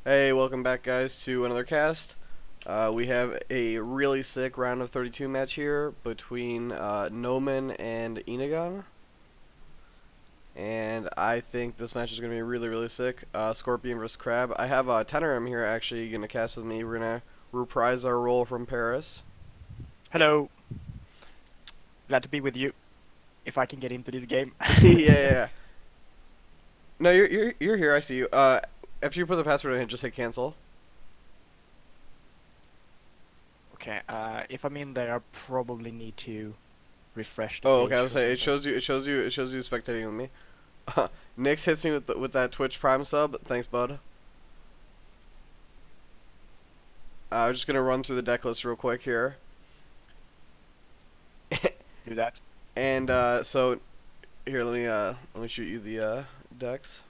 Hey, welcome back guys to another cast. We have a really sick round of 32 match here between Nomen and Enegon. And I think this match is going to be really sick. Scorpion versus Crab. I have Tenerim here actually going to cast with me. We're going to reprise our role from Paris. Hello. Glad to be with you. If I can get into this game. Yeah. No, you're here. I see you. After you put the password in, just hit cancel. Okay. If I'm in there, I probably need to refresh the Oh, page okay. I was or saying something. it shows you spectating with me. Nix hits me with that Twitch Prime sub. Thanks, bud. I'm just gonna run through the deck list real quick here. Do that. And so here, let me shoot you the decks.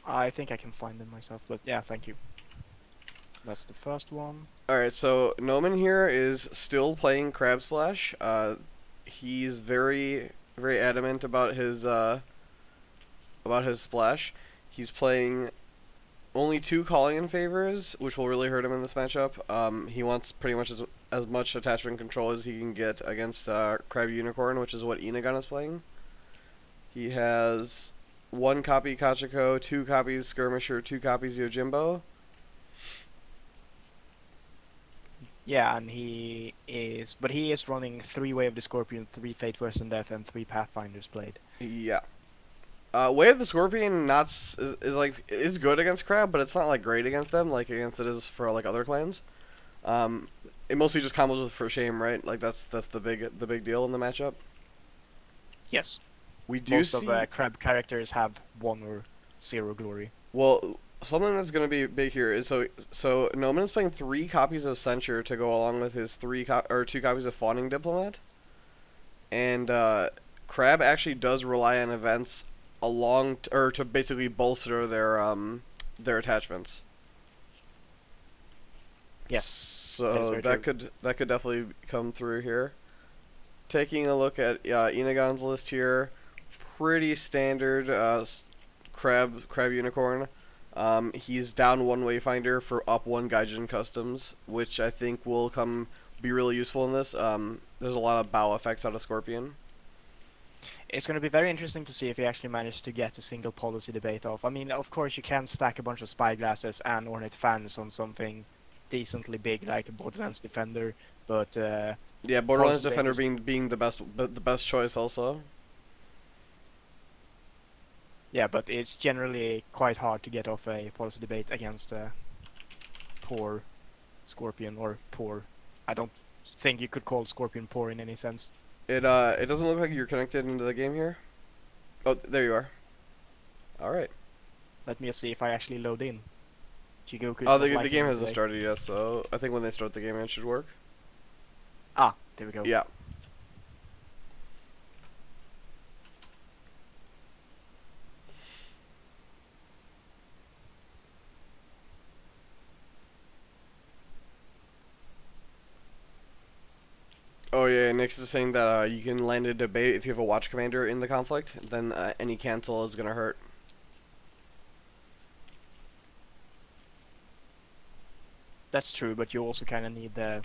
I think I can find them myself, but yeah, thank you. That's the first one. All right, so Nomen here is still playing Crab Splash. He's very adamant about his splash. He's playing only 2 calling in favors, which will really hurt him in this matchup. He wants pretty much as much attachment control as he can get against Crab Unicorn, which is what Enegon is playing. He has 1 copy Kachiko, 2 copies Skirmisher, 2 copies Yojimbo. Yeah, and he is running 3 Way of the Scorpion, 3 Fate Worse than Death, and 3 Pathfinders played. Yeah. Way of the Scorpion is like is good against Crab, but it's not like great against them like against it is for like other clans. It mostly just combos with For Shame, right? Like that's the big deal in the matchup. Yes. We do Most see of the Crab characters have 1 or 0 glory. well something that's gonna be big here is so Noman is playing 3 copies of Censure to go along with his 2 copies of Fawning Diplomat, and Crab actually does rely on events or to basically bolster their attachments. Yes. So that could definitely come through here. Taking a look at Enegon's list here, pretty standard crab unicorn. He's down 1 Wayfinder for up 1 Gaijin Customs, which I think will be really useful in this. There's a lot of bow effects out of Scorpion. It's going to be very interesting to see if he actually managed to get a single policy debate off. I mean, of course, you can stack a bunch of spyglasses and ornate fans on something decently big like a Borderlands Defender, but Yeah, Borderlands Defender being the best choice also. Yeah, but it's generally quite hard to get off a policy debate against a poor Scorpion, or poor. I don't think you could call Scorpion poor in any sense. It doesn't look like you're connected into the game here. Oh, there you are. All right. Let me see if I actually load in. Jigoku's Oh, not the liking game me hasn't today. started yet, so I think when they start the game, it should work. Ah, there we go. Yeah. Oh yeah, Nix is saying that you can land a debate if you have a watch commander in the conflict, then any cancel is gonna hurt. That's true, but you also kind of need the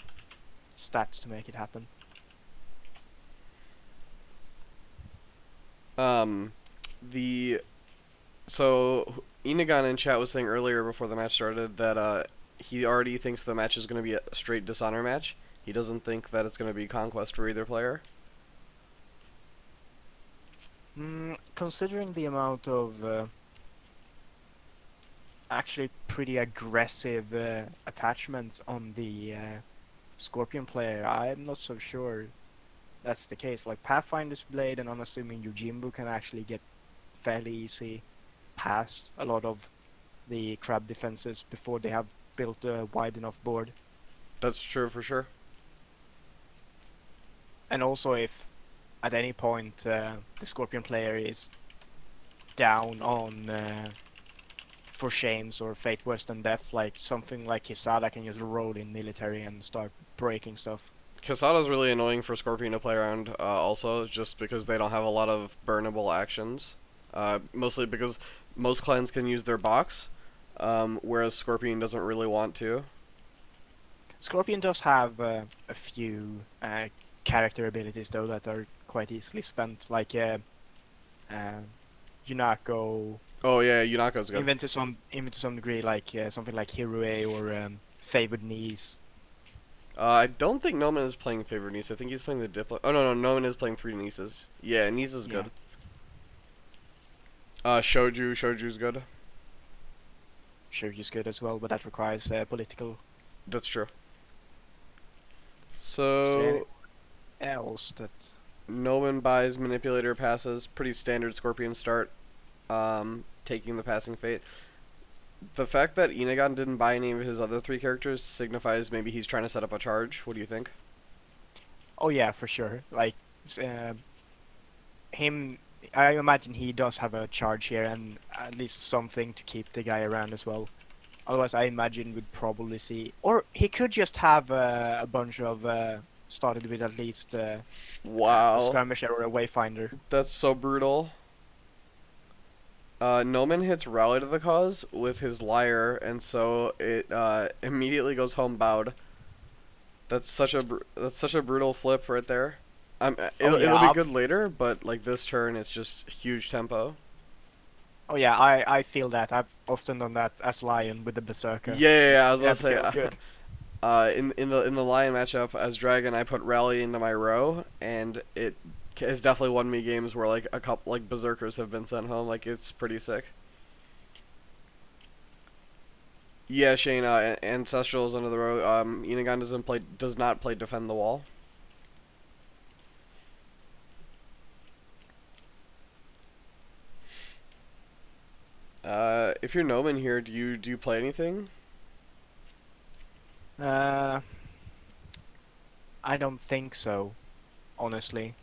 stats to make it happen. The so Enegon in chat was saying earlier before the match started that he already thinks the match is gonna be a straight dishonor match. He doesn't think that it's gonna be conquest for either player. Considering the amount of actually pretty aggressive attachments on the Scorpion player, I'm not so sure that's the case. Like Pathfinder's Blade and unassuming Yojimbo can actually get fairly easy past a lot of the crab defenses before they have built a wide enough board. That's true for sure. And also if at any point the Scorpion player is down on For Shames or Fate Worse than Death, like something like Kisada can just roll in military and start breaking stuff. Kasada's really annoying for Scorpion to play around also, just because they don't have a lot of burnable actions. Mostly because most clans can use their box, whereas Scorpion doesn't really want to. Scorpion does have a few character abilities though that are quite easily spent, like uh, Yunako, Oh yeah, Yunako's good. even to some degree, like something like Hirue or Favored Niece. I don't think Nomen is playing favorite niece. I think he's playing the Diplo. Oh no, Nomen is playing three nieces. Yeah, niece is Yeah. good. Shoju's good. Shoju's good as well, but that requires political. That's true. Is there So anything else that? Nomen buys manipulator passes. Pretty standard Scorpion start. Taking the passing fate. The fact that Enegon didn't buy any of his other three characters signifies maybe he's trying to set up a charge. What do you think? Oh yeah, for sure. Like him, I imagine he does have a charge here and at least something to keep the guy around as well. Otherwise, I imagine we'd probably see, or he could just have a bunch of started with at least a Wow, skirmisher or a wayfinder. that's so brutal. Nomen hits Rally to the Cause with his Lyre, and so it immediately goes home bowed. That's such a brutal flip right there. It'll be good later, but like this turn, it's just huge tempo. Oh yeah, I feel that. I've often done that as Lion with the Berserker. Yeah, I was That about to feels say. good. In the Lion matchup as Dragon, I put Rally into my row, and it has definitely won me games where like a couple like Berserkers have been sent home. Like it's pretty sick. Yeah, Shane. Ancestral is under the row. Enegon does not play Defend the Wall. If you're Nomen here, do you play anything? I don't think so, honestly.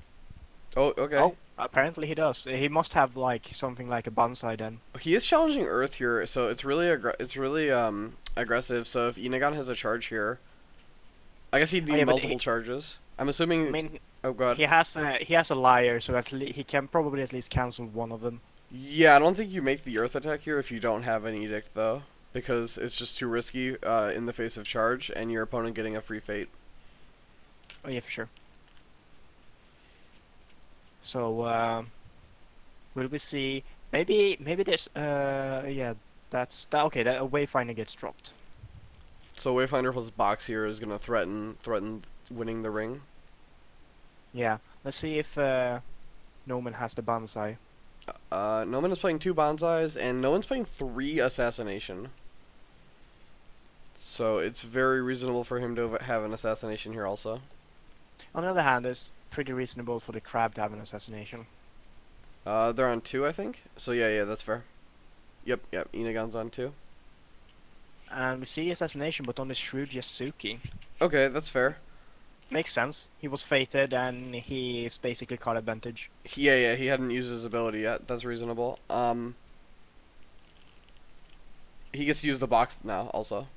Oh, okay. Oh, apparently he does. He must have like something like a bonsai then. He is challenging Earth here, so it's really aggressive. So if Enegon has a charge here, I guess he'd need yeah, but multiple charges. I'm assuming. I mean, Oh god. he has a liar, so he can probably at least cancel one of them. Yeah, I don't think you make the Earth attack here if you don't have an Edict though, because it's just too risky in the face of charge and your opponent getting a free fate. Oh yeah, for sure. So will we see? Maybe there's yeah, that's that. Okay, that a wayfinder gets dropped. So Wayfinder plus Box here is gonna threaten winning the ring. Yeah, let's see if Nomen has the bonsai. Nomen is playing 2 Bonsais, and no one's playing 3 Assassination. So it's very reasonable for him to have an Assassination here also. On the other hand, it's pretty reasonable for the crab to have an assassination. They're on 2, I think. So yeah, that's fair. Yep, Enegon's on 2. And we see assassination, but on the shrewd Yasuki. Okay, that's fair. Makes sense. He was fated, and he's basically caught advantage. Yeah, he hadn't used his ability yet. That's reasonable. He gets to use the box now also.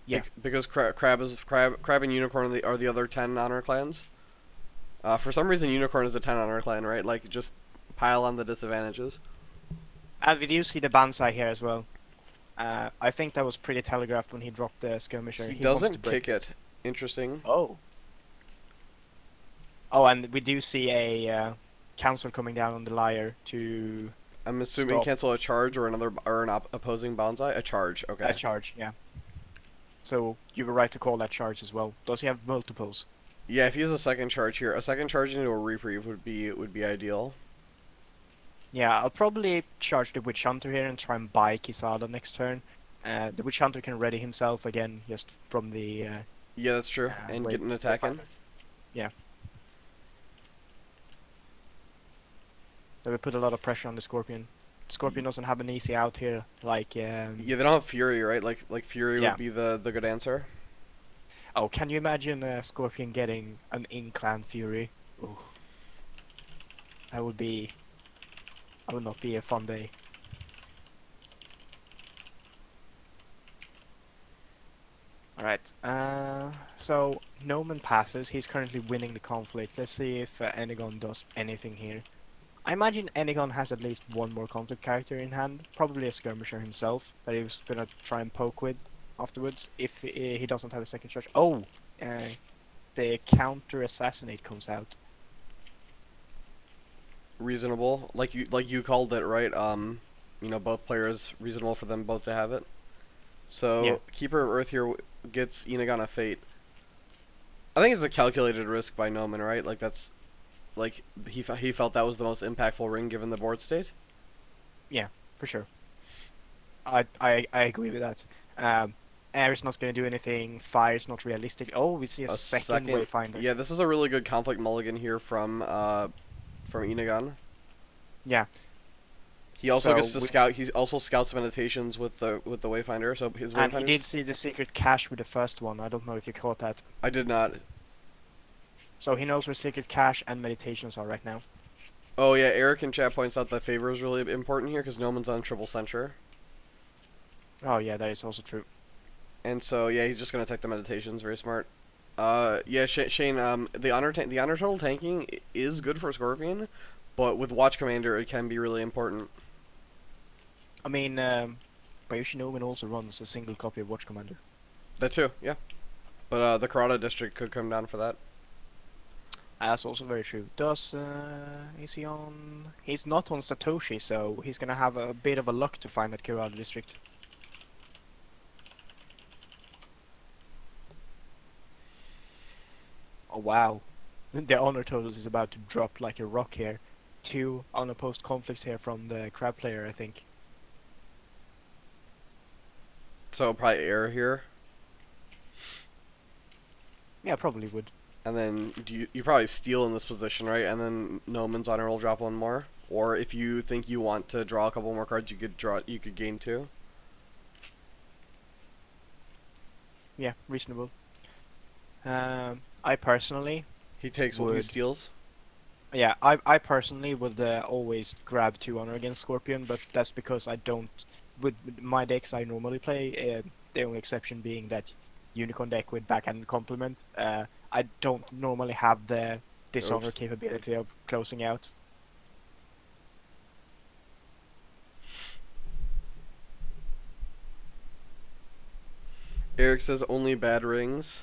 Yeah. Because Crab and Unicorn are the other 10 honor clans. For some reason, Unicorn is a 10 honor clan, right? Like, just pile on the disadvantages. And we do see the bonsai here as well. I think that was pretty telegraphed when he dropped the skirmisher. He wants to doesn't break kick it. Interesting. Oh. Oh, and we do see a cancel coming down on the liar to I'm assuming stop. cancel a charge or an opposing bonsai. A charge. Okay. A charge, yeah. So you were right to call that charge as well. Does he have multiples? Yeah, if he has a second charge here, a second charge into a reprieve would be ideal. Yeah, I'll probably charge the Witch Hunter here and try and buy Kisada next turn. The Witch Hunter can ready himself again just from the Yeah, that's true. And get an attack in. Yeah. That would put a lot of pressure on the Scorpion. Scorpion doesn't have an easy out here, like Yeah, they don't have Fury, right? Like Fury Yeah. would be the good answer. Oh, can you imagine Scorpion getting an in-clan Fury? Ooh. That would not be a fun day. Alright, so Nomen passes. He's currently winning the conflict. Let's see if Enegon does anything here. I imagine Enegon has at least one more conflict character in hand, probably a skirmisher himself that he was gonna try and poke with afterwards if he doesn't have a second charge. Oh, the counter assassinate comes out. Reasonable, like you called it, right? You know, both players, reasonable for them both to have it. So Yeah. Keeper of Earth here gets Enegon a Fate. I think it's a calculated risk by Nomen, right? Like that's like he felt that was the most impactful ring given the board state. Yeah, for sure. I agree with that. Air is not going to do anything. Fire is not realistic. Oh, we see a second Wayfinder. Yeah, this is a really good conflict mulligan here from Enegon. Yeah. He also gets to scout. He also scouts meditations with the Wayfinder. So his Wayfinders. And he did see the secret cache with the first one. I don't know if you caught that. I did not. So he knows where secret cache and meditations are right now. Oh yeah, Eric in chat points out that favor is really important here because Nomen's on triple censure. Oh yeah, that is also true. And so yeah, he's just gonna take the meditations. Very smart. Yeah, Shane. The honor total tanking is good for Scorpion, but with Watch Commander it can be really important. I mean, Bayushi Nomen also runs a single copy of Watch Commander. That too, yeah. But the Karada district could come down for that. That's also very true. Is he on? He's not on Satoshi, so he's gonna have a bit of a luck to find that Kurada district. Oh wow, the honor totals is about to drop like a rock here. 2 unopposed conflicts here from the crab player, I think. So probably air here. Yeah, probably would. And then you probably steal in this position, right? And then Nomen's honor will drop one more. Or if you think you want to draw a couple more cards, you could gain 2. Yeah, reasonable. I personally. He takes what he steals. Yeah, I personally would always grab 2 honor against Scorpion, but that's because I don't. With my decks I normally play, the only exception being that Unicorn deck with backhand complement. I don't normally have the dishonor capability of closing out. Eric says only bad rings.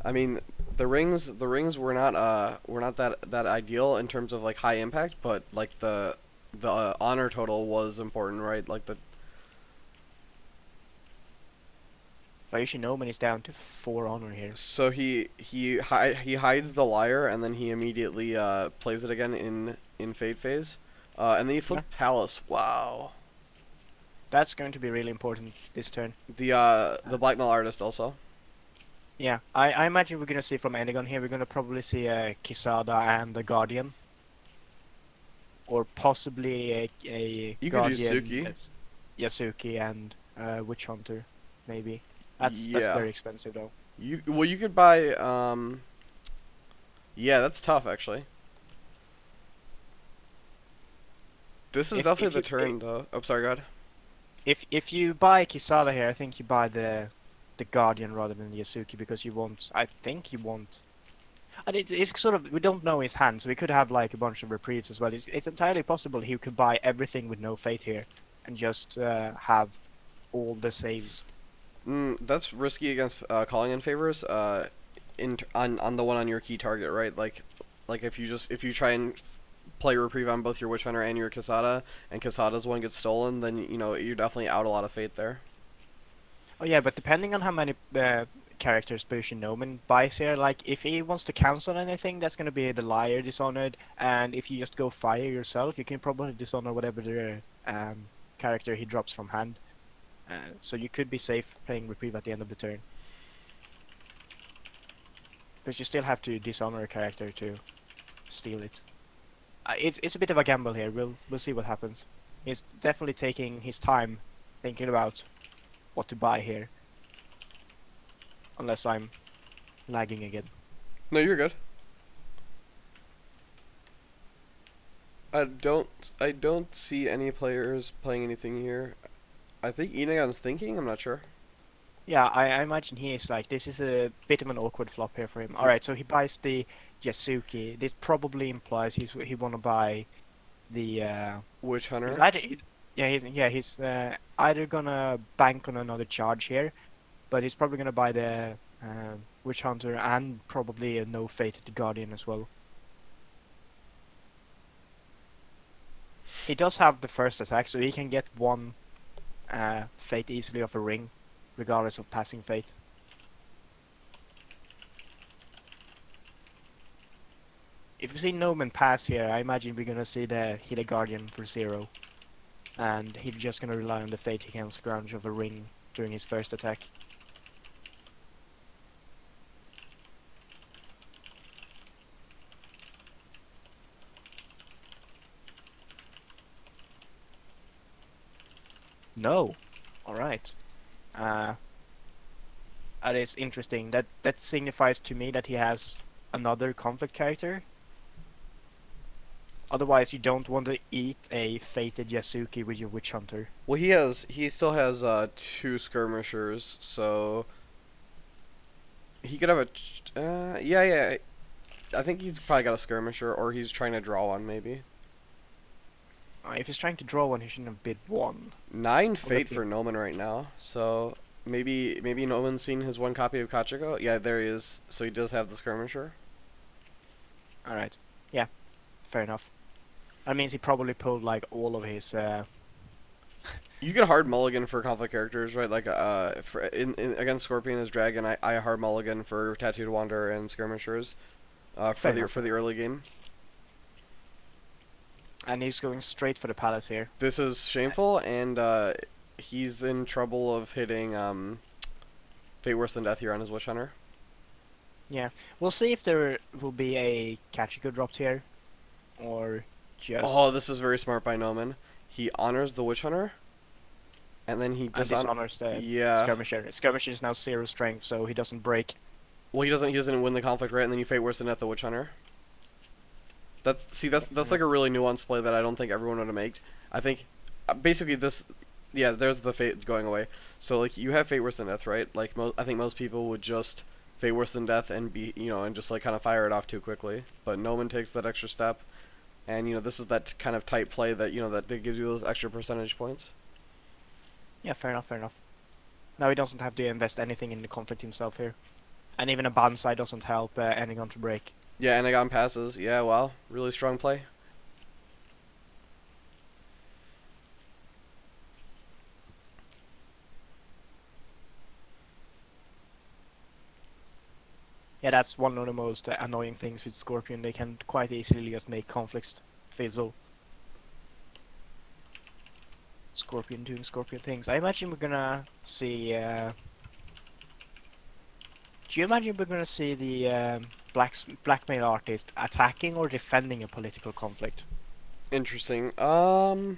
I mean, the rings were not that ideal in terms of like high impact, but like the honor total was important, right? Like the Bayushi Nomen is down to 4 honor here. So he hides the liar and then he immediately plays it again in Fate phase, and then he flipped Palace. Wow. That's going to be really important this turn. The Blackmail Artist also. Yeah, I imagine we're gonna see from Enegon here. We're gonna probably see a Kisada and a Guardian, or possibly a you Guardian, could do Suki. Yasuki and Witch Hunter, maybe. That's very expensive though. You could buy yeah, that's tough actually. This is definitely the turn though. Oh, sorry, go ahead. If you buy Kisada here, I think you buy the Guardian rather than Yasuki because you want. I think you want. And it's sort of, we don't know his hand, so we could have like a bunch of reprieves as well. It's entirely possible he could buy everything with no fate here, and just have all the saves. That's risky against calling in favors. On the one on your key target, right? Like if you try and play reprieve on both your Witchhunter and your Casada, and Casada's one gets stolen, then you know you're definitely out a lot of fate there. Oh yeah, but depending on how many characters Bayushi Nomen buys here, like if he wants to cancel anything, that's gonna be the Liar Dishonored, and if you just go Fire yourself, you can probably dishonor whatever the character he drops from hand. So you could be safe playing reprieve at the end of the turn. Because you still have to dishonor a character to steal it. It's a bit of a gamble here. We'll see what happens. He's definitely taking his time thinking about what to buy here. Unless I'm lagging again. No, you're good. I don't see any players playing anything here. I think Enegon's thinking, I'm not sure. Yeah, I imagine he is like, this is a bit of an awkward flop here for him. Alright, so he buys the Yasuki, this probably implies he want to buy the Witch Hunter. he's either he's either gonna bank on another charge here, but he's probably gonna buy the Witch Hunter and probably a no fated Guardian as well. He does have the first attack, so he can get one fate easily off a ring, regardless of passing fate. If we see Nomen pass here, I imagine we're gonna see the Healer Guardian for 0. And he's just gonna rely on the fate he can scrounge of a ring during his first attack. No. Alright. That is interesting. That signifies to me that he has another conflict character. Otherwise, you don't want to eat a fated Yasuki with your Witch Hunter. Well, he still has 2 skirmishers, so he could have a yeah. I think he's probably got a skirmisher, or he's trying to draw one maybe. If he's trying to draw one, he shouldn't have bid 1. 9 fate for Nomen right now, so maybe Nomen's seen his 1 copy of Kachiko. Yeah, there he is. So he does have the skirmisher. All right. Yeah. Fair enough. That means he probably pulled like all of his. You can hard mulligan for conflict characters, right? Like in against Scorpion as Dragon, I hard mulligan for Tattooed Wanderer and skirmishers, for the early game. And he's going straight for the palace here. This is shameful, and he's in trouble of hitting Fate Worse Than Death here on his Witch Hunter. Yeah, we'll see if there will be a Kachiko dropped here, or just. Oh, this is very smart by Nomen. He honors the Witch Hunter, and then he dishonors the skirmisher. Skirmisher is now 0 strength, so he doesn't break. Well, he doesn't win the conflict, right? And then you Fate Worse Than Death the Witch Hunter. That's like a really nuanced play that I don't think everyone would have made. I think basically this, yeah, there's the fate going away. So like you have Fate Worse Than Death, right? Like I think most people would just Fate Worse Than Death and be and just like kind of fire it off too quickly. But Nomen takes that extra step, and this is that kind of tight play that that gives you those extra percentage points. Yeah, fair enough, fair enough. Now he doesn't have to invest anything in the conflict himself here, and even a Banzai doesn't help Enegon to break. Yeah, Enegon passes. Yeah, wow, really strong play. Yeah, that's one of the most annoying things with Scorpion. They can quite easily just make conflicts fizzle. Scorpion doing Scorpion things. I imagine we're gonna see. Do you imagine we're gonna see the blackmail artist attacking or defending a political conflict? Interesting. I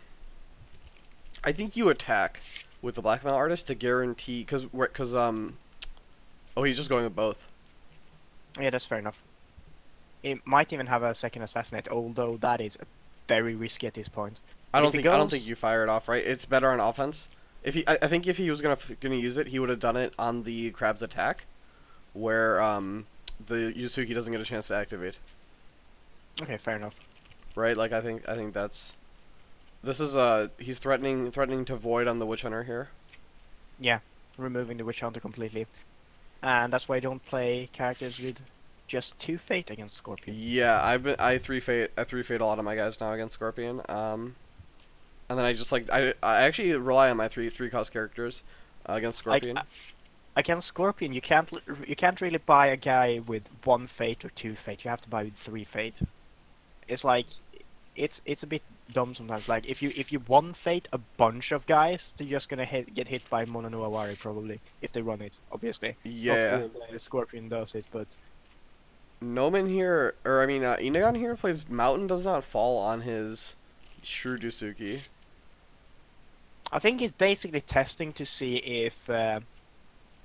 think you attack with the blackmail artist to guarantee, cause oh, he's just going with both. Yeah, that's fair enough. It might even have a second assassinate, although that is very risky at this point. I don't think you fire it off, right? It's better on offense. I think if he was gonna use it, he would have done it on the crab's attack, where the Yusuke doesn't get a chance to activate. Okay, fair enough. Right, like I think that's. This is he's threatening to void on the Witch Hunter here. Yeah, removing the Witch Hunter completely, and that's why I don't play characters with just 2 fate against Scorpion. Yeah, I 3 fate a lot of my guys now against Scorpion. And then I just I actually rely on my 3 cost characters against Scorpion. Against Scorpion, you can't really buy a guy with 1 fate or 2 fate. You have to buy with 3 fate. It's like it's a bit dumb sometimes. Like if you 1 fate a bunch of guys, they're just gonna get hit by Mono no Awari probably if they run it. Obviously, yeah. Not all the Scorpion does it, but Nomen here, or I mean Enegon here plays Mountain Does Not Fall on his Shrudusuki. I think he's basically testing to see if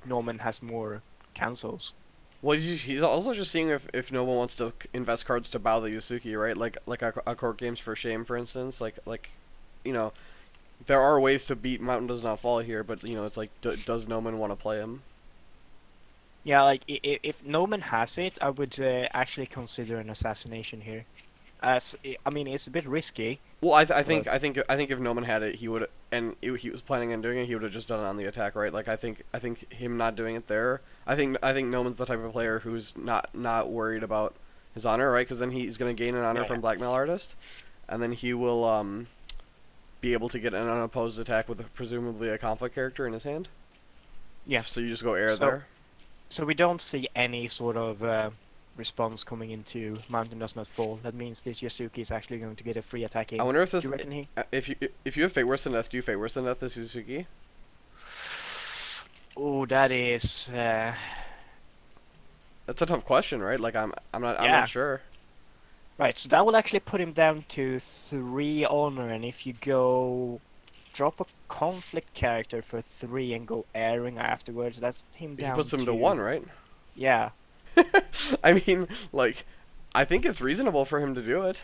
Nomen has more cancels. Well, he's also just seeing if no one wants to invest cards to bow the Yusuke, right? Like a court games for shame, for instance. Like there are ways to beat Mountain Does Not Fall here, but it's like does Nomen want to play him? Yeah, like if Nomen has it, I would actually consider an assassination here. I mean, it's a bit risky, Well, but I think if Noman had it, he would, and he was planning on doing it, he would have just done it on the attack, right? Like I think him not doing it there, I think Noman's the type of player who's not worried about his honor, right? Because then he's gonna gain an honor yeah, from Blackmail Artist, and then he will be able to get an unopposed attack with presumably a conflict character in his hand. yeah. So you just go air So there. so we don't see any sort of response coming into Mountain Does Not Fall. That means this Yasuki is actually going to get a free attack I in. wonder if Do this you reckon he? if you have Fate Worse Than Death, do you Fate Worse Than Death this Suzuki? Oh, that is. That's a tough question, right? Like I'm Yeah. not sure. Right, so that will actually put him down to 3 honor, and if you go drop a conflict character for 3 and go airing afterwards, that's him He down puts him to to 1, right? yeah. I mean, like, I think it's reasonable for him to do it.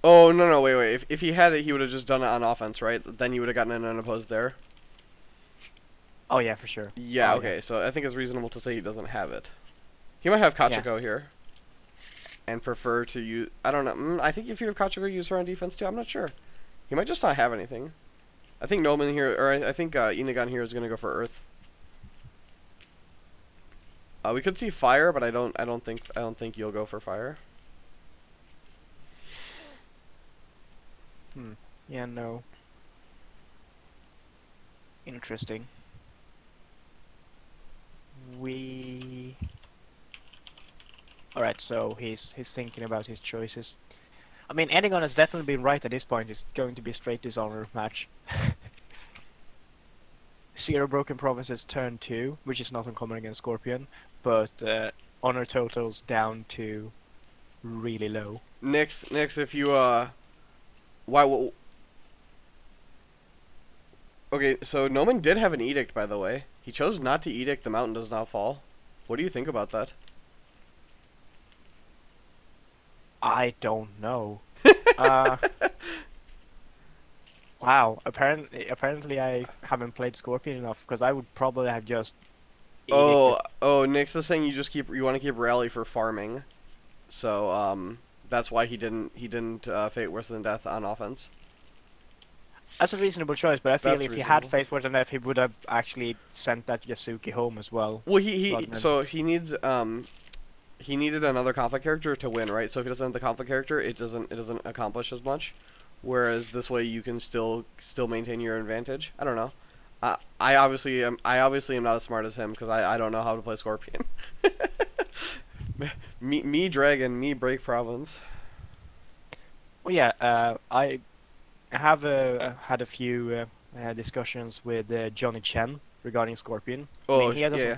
Oh, no, no, wait. If he had it, he would have just done it on offense, right? Then he would have gotten an unopposed there. Oh yeah, for sure. Yeah, Oh, okay, yeah. so I think it's reasonable to say he doesn't have it. He might have Yeah. Kachiko here. And prefer to use... I don't know. I think if you have Kachiko, use her on defense, too. I'm not sure. He might just not have anything. I think Nomen here... Or I think Enegon here is going to go for Earth. We could see Fire, but I don't think you'll go for Fire. Yeah, no. Interesting. We Alright, so he's thinking about his choices. I mean, Enegon has definitely been right at this point. It's going to be a straight dishonor match. 0 broken provinces turn 2, which is not uncommon against Scorpion, but honor totals down to really low. Nix, if you why? Okay, so Nomen did have an edict, by the way. He chose not to edict. The mountain does not fall. What do you think about that? I don't know. Wow. Apparently, I haven't played Scorpion enough because I would probably have just. Oh, Nix is saying you want to keep Rally for farming, so that's why he didn't Fate Worse Than Death on offense. That's a reasonable choice, but I feel That's if he had reasonable. Fate Worse Than Death, he would have actually sent that Yasuki home as well. Well, he needs he needed another conflict character to win, right? So if he doesn't have the conflict character, it doesn't accomplish as much. Whereas this way you can still maintain your advantage. I don't know. I obviously am not as smart as him because I don't know how to play Scorpion. me Dragon, me Break Province. Well, yeah, I have had a few discussions with Johnny Chen regarding Scorpion. I Oh mean, yeah.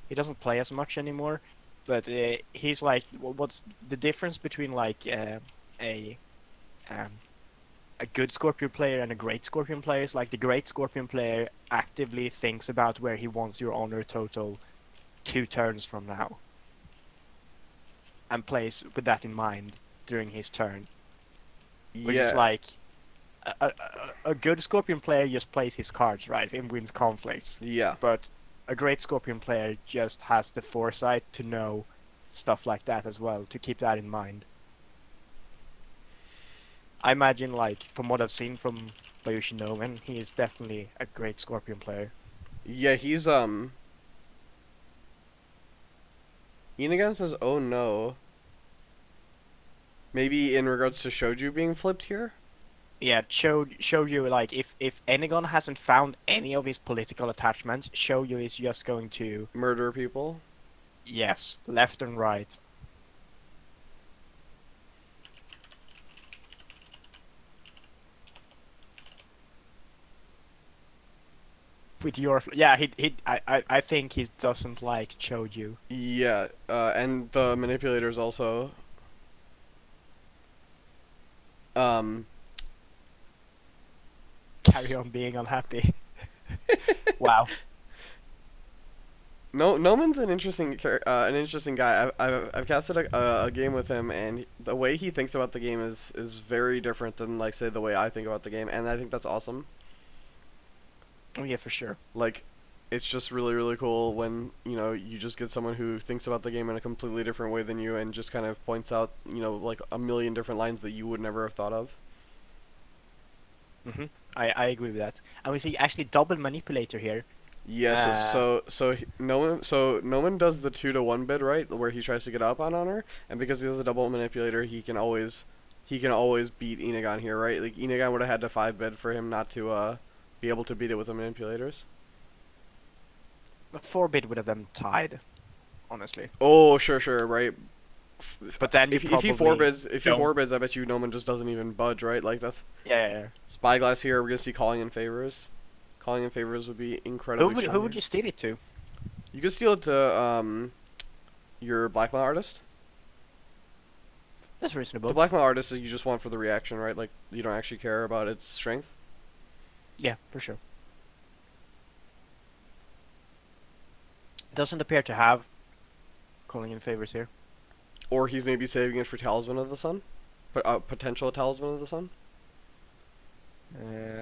he doesn't play as much anymore, but he's like, what's the difference between like um, a good Scorpion player and a great Scorpion player? Is like the great Scorpion player actively thinks about where he wants your honor total 2 turns from now, and plays with that in mind during his turn. Which is like a good Scorpion player just plays his cards right and wins conflicts. Yeah. But a great Scorpion player just has the foresight to know stuff like that as well, to keep that in mind. I imagine, like, from what I've seen from Bayushi Nomen, he is definitely a great Scorpion player. Yeah, he's Enegon says, "Oh no." Maybe in regards to Shoju being flipped here? Yeah, Shouju, like, if Enegon hasn't found any of his political attachments, Shouju is just going to, Murder people? yes, left and right. With your, yeah, I think he doesn't like Shouju. Yeah, and the manipulators also. Um, Carry on being unhappy. Wow. No, Noman's an interesting guy. I've casted a game with him, and the way he thinks about the game is very different than, like, say, the way I think about the game, and I think that's awesome. Oh yeah, for sure. Like, it's just really, really cool when, you know, you just get someone who thinks about the game in a completely different way than you and just kind of points out, you know, like a million different lines that you would never have thought of. Hmm. I agree with that. And we see actually double manipulator here. Yes, Nomen does the 2-to-1 bid, right, where he tries to get up on honor, and because he has a double manipulator, he can always beat Enegon here, right? Like Enegon would have had to 5 bid for him not to be able to beat it with the manipulators. But 4-bid would have them tied, honestly. Oh, sure, right. But then if he 4-bids, I bet you Nomen just doesn't even budge, right? Like that's yeah. Spyglass here. We're gonna see calling in favors. Calling in favors would be incredibly. Who would you steal it to? You could steal it to your blackmail artist. That's reasonable. The blackmail artist is you just want for the reaction, right? Like you don't actually care about its strength. Yeah, for sure. Doesn't appear to have calling in favors here. Or he's maybe saving it for Talisman of the Sun, potential Talisman of the Sun.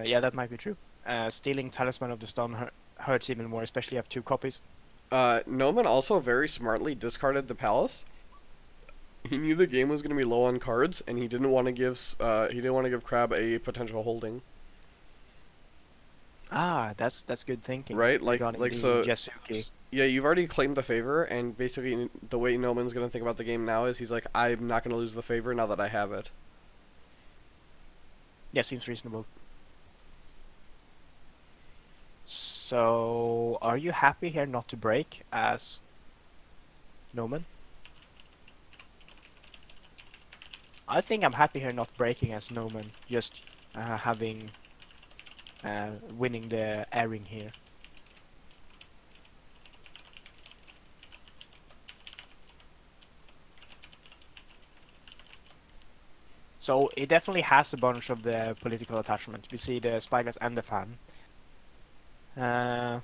Yeah, that might be true. Stealing Talisman of the Sun hurts even more, especially if you have 2 copies. Nomen also very smartly discarded the Palace. He knew the game was going to be low on cards, and he didn't want to give Crab a potential holding. Ah, that's good thinking. Right, so Yasuki. Yeah, you've already claimed the favor, and basically the way Nomen's going to think about the game now is he's like, I'm not going to lose the favor now that I have it. Yeah, seems reasonable. So, are you happy here not to break as Nomen? I think I'm happy here not breaking as Nomen, just winning the airing here. So it definitely has a bunch of the political attachment. We see the Spyglass and the fan. And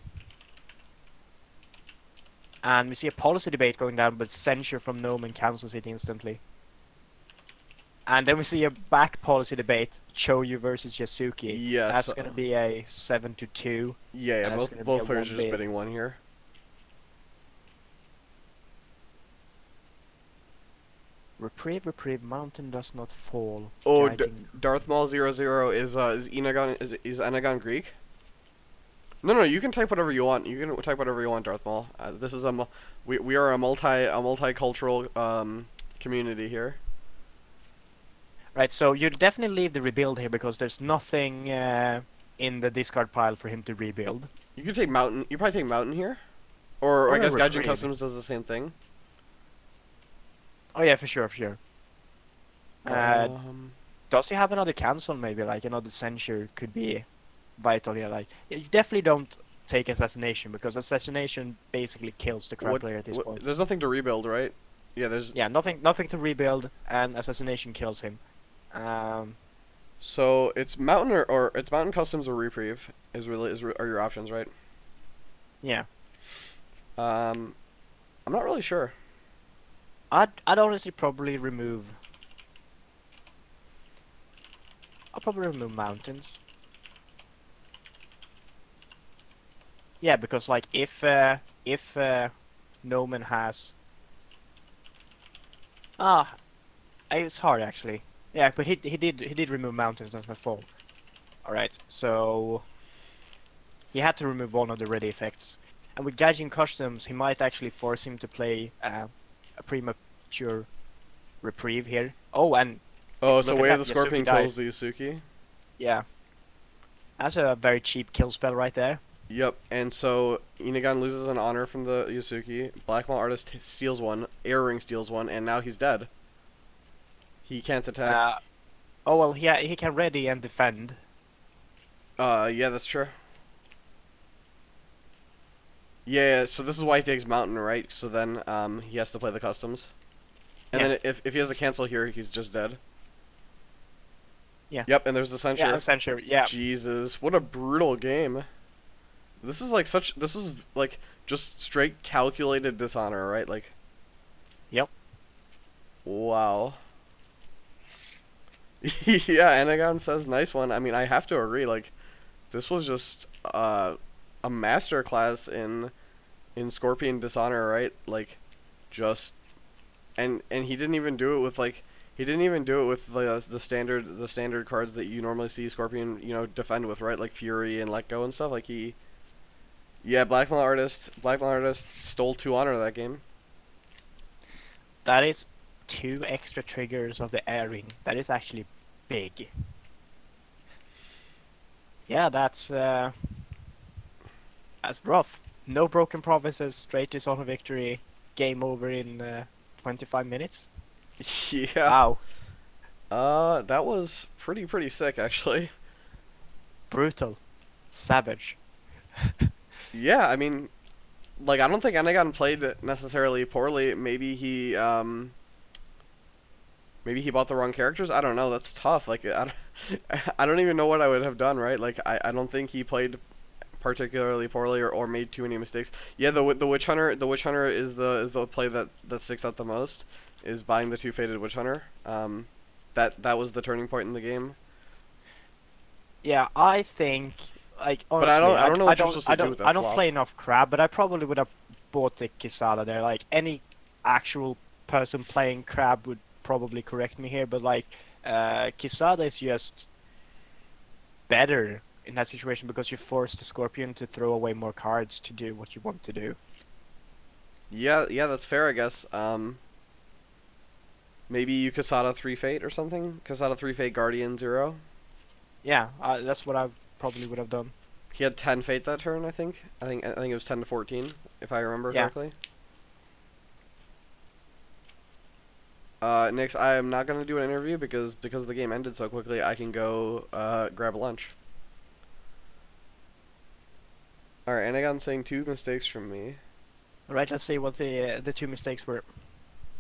we see a policy debate going down, but censure from Nomen cancels it instantly. And then we see a back policy debate, Choyu versus Yasuki. Yes. That's going to be a 7-2. Yeah, both players are just bidding 1 here. Reprieve, mountain does not fall. Oh, Darth Maul 00 is Enegon Greek? No, you can type whatever you want. You can type whatever you want, Darth Maul. This is we are a multicultural community here. Right, so you definitely leave the rebuild here because there's nothing in the discard pile for him to rebuild. You could take Mountain. You probably take Mountain here, or I guess Gaijin Customs does the same thing. Oh yeah, for sure. Does he have another cancel? Maybe like another censure could be vital here. Like you definitely don't take assassination because assassination basically kills the crab player at this point. There's nothing to rebuild, right? Yeah, nothing to rebuild, and assassination kills him. So it's Mountain or it's Mountain Customs or Reprieve are your options, right? Yeah. I'm not really sure. I'd honestly probably remove. I'll probably remove mountains. Yeah, because like if Nomen has. It's hard actually. Yeah, but he did remove mountains. That's my fault. All right, so he had to remove one of the ready effects, and with Gaijin Customs, he might actually force him to play a premature reprieve here. Oh, so Way of the Scorpion kills the Yasuki. Yeah, that's a very cheap kill spell right there. Yep, and so Enegon loses an honor from the Yasuki. Blackmail Artist steals one. Air Ring steals one, and now he's dead. He can't attack. Oh well, he can ready and defend. Yeah, that's true. Yeah, so this is why he takes Mountain, right? So then he has to play the Customs. And then if he has a cancel here, he's just dead. Yeah. Yep, and there's the censure. Yeah, the censure. Yeah. Jesus, what a brutal game. This is like just straight calculated dishonor, right? Like. Yep. Wow. Yeah, Enegon says nice one. I mean, I have to agree. Like, this was just a master class in Scorpion Dishonor, right? Like, just and he didn't even do it with like he didn't even do it with the standard cards that you normally see Scorpion, you know, defend with, right? Like Fury and Let Go and stuff. Like he, yeah, Black Mail Artist stole 2 honor that game. That is 2 extra triggers of the airing. That is actually big. Yeah, that's rough. No broken provinces, straight to sort of victory. Game over in 25 minutes. Yeah. Wow. That was pretty sick actually. Brutal. Savage. Yeah, I mean, like I don't think Enegon played necessarily poorly. Maybe he bought the wrong characters. I don't know. That's tough. Like I don't even know what I would have done. Right? Like I don't think he played particularly poorly or made too many mistakes. Yeah, the Witch Hunter is the play that sticks out the most. Is buying the 2 Fated Witch Hunter. That was the turning point in the game. Yeah, I think like honestly, But I don't know what you're supposed to do with that I don't flop. play enough crab, but I probably would have bought the Kisada there. Like any actual person playing crab would probably correct me here, but like Kisada is just better in that situation because you force the Scorpion to throw away more cards to do what you want to do. Yeah, that's fair, I guess. Maybe you Kasada 3 Fate or something? Kasada 3 Fate Guardian 0? Yeah, that's what I probably would have done. He had 10 Fate that turn, I think. I think it was 10 to 14, if I remember correctly. Nix, I am not going to do an interview because the game ended so quickly, I can go grab lunch. Alright, Enegon saying 2 mistakes from me. Alright, let's see what the 2 mistakes were.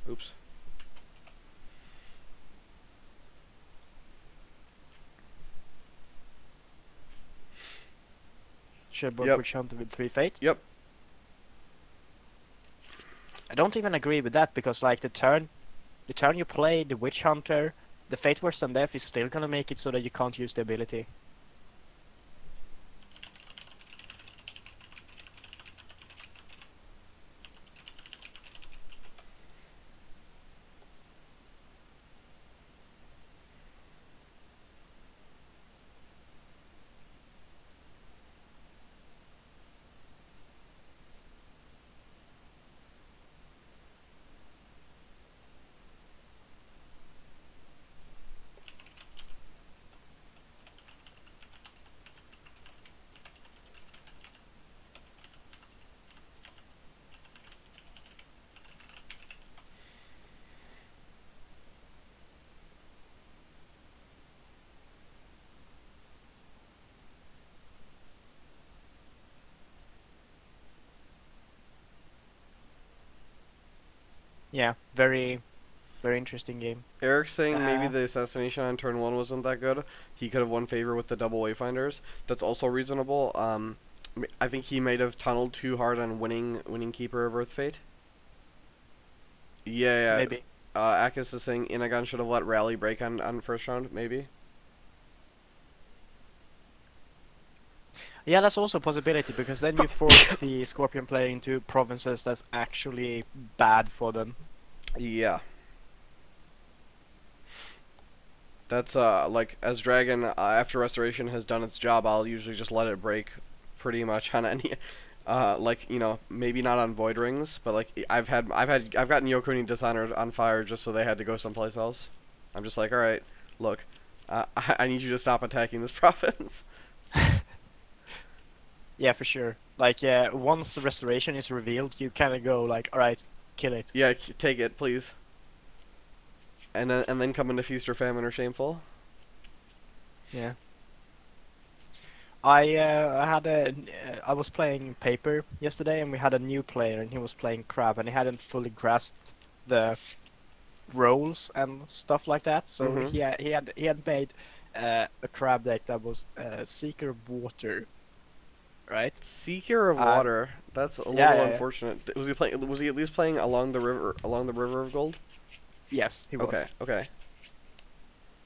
Oops. Should both Yep. Witch Hunter with 3 Fate? Yep. I don't even agree with that because like the turn you play the Witch Hunter, the Fate Worse Than Death is still gonna make it so that you can't use the ability. Yeah, very interesting game. Eric's saying maybe the assassination on turn 1 wasn't that good. He could have won favor with the double Wayfinders. That's also reasonable. I think he might have tunneled too hard on winning Keeper of Earth Fate. Yeah. Maybe. Akis is saying Enegon should have let Rally break on first round, maybe. Yeah, that's also a possibility because then you force the Scorpion player into provinces that's actually bad for them. Yeah. That's like as Dragon after Restoration has done its job, I'll usually just let it break pretty much on any like, you know, maybe not on Void Rings, but like I've gotten Yokuni Dishonored on fire just so they had to go someplace else. I'm just like, all right, look, I need you to stop attacking this province. Yeah, for sure. Like, once the restoration is revealed, you kind of go like, all right, kill it. Yeah, take it, please. And then come into Feast or Famine or Shameful. Yeah. I was playing Paper yesterday, and we had a new player, and he was playing Crab, and he hadn't fully grasped the roles and stuff like that. So he had made a Crab deck that was Seeker of Water. Right. Seeker of Water. That's a little unfortunate. Was he playing? Was he at least playing along the river of Gold? Yes, he was. Okay.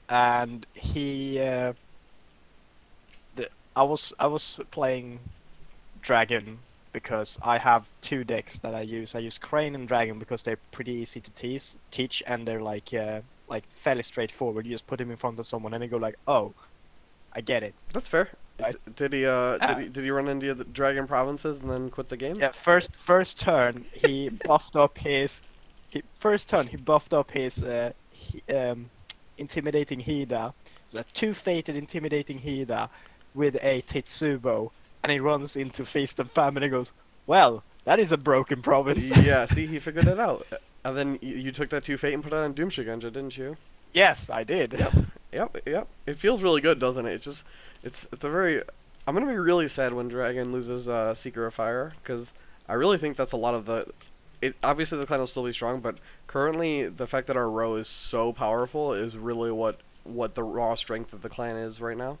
And he, I was playing Dragon because I have two decks that I use. I use Crane and Dragon because they're pretty easy to teach, and they're like fairly straightforward. You just put them in front of someone and they go like, "Oh, I get it." That's fair. Right? Did he run into the Dragon provinces and then quit the game? Yeah, first turn he buffed up his. First turn he buffed up his intimidating Hida. So a 2-fated intimidating Hida with a Tetsubo, and he runs into Feast and Famine and goes, "Well, that is a broken province." Yeah, see, he figured it out. And then you took that 2 fate and put it on Doom Shigenja, didn't you? Yes, I did. Yep. It feels really good, doesn't it? It's a very. I'm gonna be really sad when Dragon loses Seeker of Fire, because I really think that's a lot of the. Obviously the clan will still be strong, but currently the fact that our row is so powerful is really what the raw strength of the clan is right now.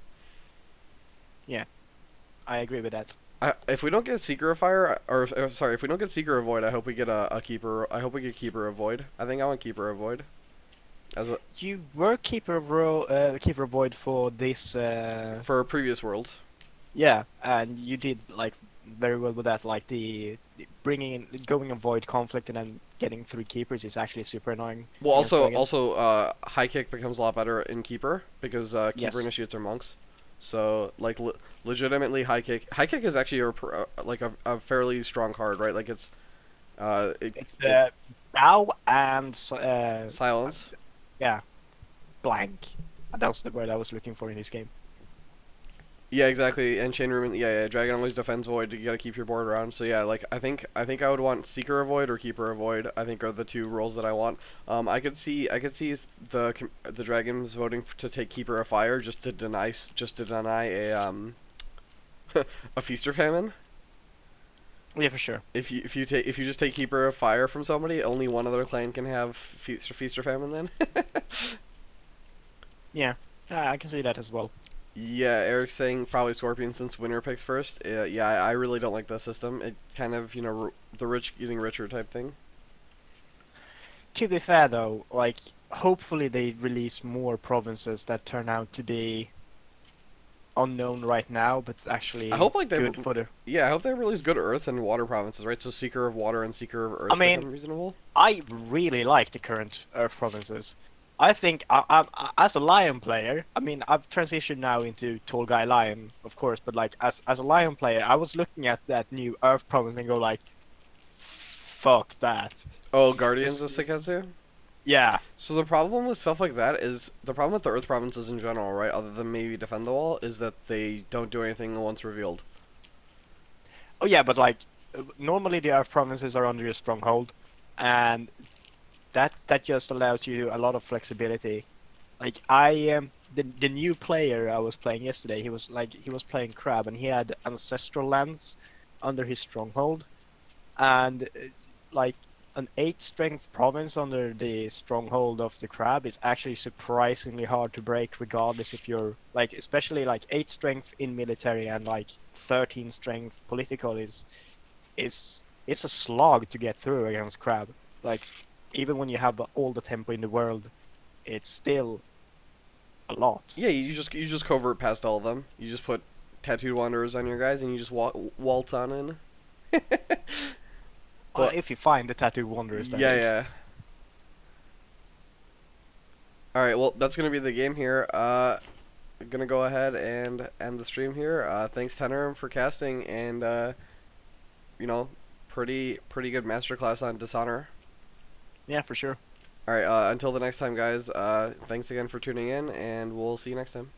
Yeah, I agree with that. If we don't get Seeker of Fire, or sorry, if we don't get Seeker of Void, I hope we get a Keeper. I hope we get Keeper of Void. I think I want Keeper of Void. You were Keeper of Void for this. For previous worlds. Yeah, and you did like very well with that. Like the going in Void conflict and then getting 3 keepers is actually super annoying. Well, also, High Kick becomes a lot better in Keeper because Keeper initiates are monks. So like legitimately High Kick. High Kick is actually a fairly strong card, right? Like it's Bow and Silence. Yeah, blank. That was the word I was looking for in this game. Yeah, exactly. And Chain Room, yeah. Dragon always defends Void. You gotta keep your board around. So yeah, like I think I would want Seeker of Void or Keeper of Void. I think are the 2 roles that I want. I could see the Dragons voting to take Keeper of Fire just to deny a a Feast or Famine. Yeah, for sure. If you just take Keeper of Fire from somebody, only one other clan can have Feast or Famine then. Yeah, I can see that as well. Yeah, Eric's saying probably Scorpion since winner picks first. Yeah, I really don't like that system. It kind of, the rich getting richer type thing. To be fair though, like, hopefully they release more provinces that turn out to be unknown right now, but it's actually I hope like good for the... Yeah, I hope they release good Earth and Water provinces, right? So Seeker of Water and Seeker of Earth become reasonable. I really like the current Earth provinces. I think, as a Lion player, I mean, I've transitioned now into Tall Guy Lion, of course, but like, as a Lion player, I was looking at that new Earth province and go like, fuck that. Oh, Guardians of Seketsu? Yeah. So the problem with stuff like that is, the problem with the Earth provinces in general, right, other than maybe Defend the Wall, is that they don't do anything once revealed. Oh yeah, but like, normally the Earth provinces are under your stronghold, and that just allows you a lot of flexibility. Like the new player I was playing yesterday, he was playing Crab, and he had ancestral lands under his stronghold, and like an 8 strength province under the stronghold of the Crab is actually surprisingly hard to break, regardless if you're like, especially like 8 strength in military and like 13 strength political is it's a slog to get through against Crab. Like, even when you have all the tempo in the world, it's still a lot. Yeah, you just covert past all of them. You just put Tattooed Wanderers on your guys, and you just waltz on in. Well, if you find the Tattooed Wanderers, that is. Yeah. Alright, well, that's going to be the game here. I'm going to go ahead and end the stream here. Thanks, Tenor, for casting, and, pretty good masterclass on Dishonor. Yeah, for sure. Alright, until the next time, guys, thanks again for tuning in, and we'll see you next time.